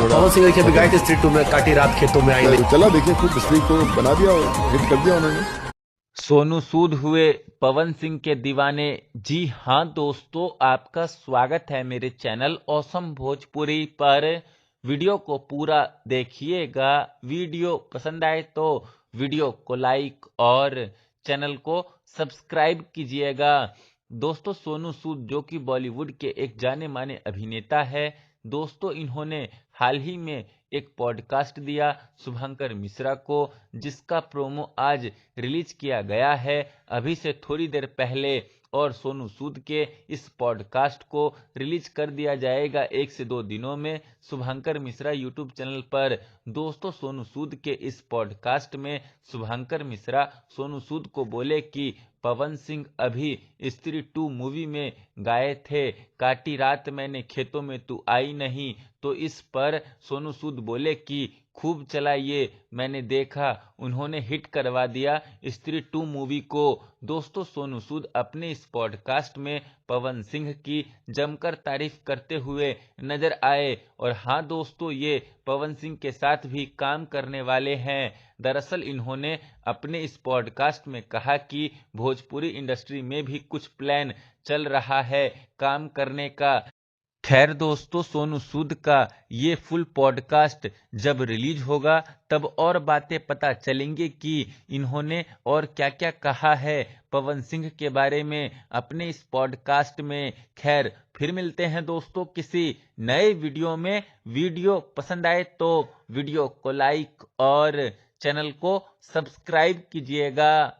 थोड़ा पवन सिंह के भी गाए थे स्त्री 2 में, काटी रात खेतों में आई नहीं। चला, देखिए खूब स्त्री को बना दिया और हिट कर दिया उन्होंने। सोनू सूद हुए पवन सिंह के दीवाने। जी हाँ दोस्तों, आपका स्वागत है मेरे चैनल ऑसम भोजपुरी पर। वीडियो को पूरा देखिएगा। वीडियो पसंद आए तो वीडियो को लाइक और चैनल को सब्सक्राइब कीजिएगा। दोस्तों, सोनू सूद जो कि बॉलीवुड के एक जाने माने अभिनेता है दोस्तों, इन्होंने हाल ही में एक पॉडकास्ट दिया शुभंकर मिश्रा को, जिसका प्रोमो आज रिलीज किया गया है अभी से थोड़ी देर पहले। और सोनू सूद के इस पॉडकास्ट को रिलीज कर दिया जाएगा 1 से 2 दिनों में शुभंकर मिश्रा यूट्यूब चैनल पर। दोस्तों, सोनू सूद के इस पॉडकास्ट में शुभंकर मिश्रा सोनू सूद को बोले कि पवन सिंह अभी स्त्री 2 मूवी में गाए थे, काटी रात मैंने खेतों में तू आई नहीं। तो इस पर सोनू सूद बोले कि खूब चला ये, मैंने देखा, उन्होंने हिट करवा दिया स्त्री 2 मूवी को। दोस्तों, सोनू सूद अपने इस पॉडकास्ट में पवन सिंह की जमकर तारीफ करते हुए नजर आए। और हाँ दोस्तों, ये पवन सिंह के साथ भी काम करने वाले हैं। दरअसल इन्होंने अपने इस पॉडकास्ट में कहा कि भोजपुरी इंडस्ट्री में भी कुछ प्लान चल रहा है काम करने का। खैर दोस्तों, सोनू सूद का ये फुल पॉडकास्ट जब रिलीज होगा तब और बातें पता चलेंगी कि इन्होंने और क्या क्या कहा है पवन सिंह के बारे में अपने इस पॉडकास्ट में। खैर, फिर मिलते हैं दोस्तों किसी नए वीडियो में। वीडियो पसंद आए तो वीडियो को लाइक और चैनल को सब्सक्राइब कीजिएगा।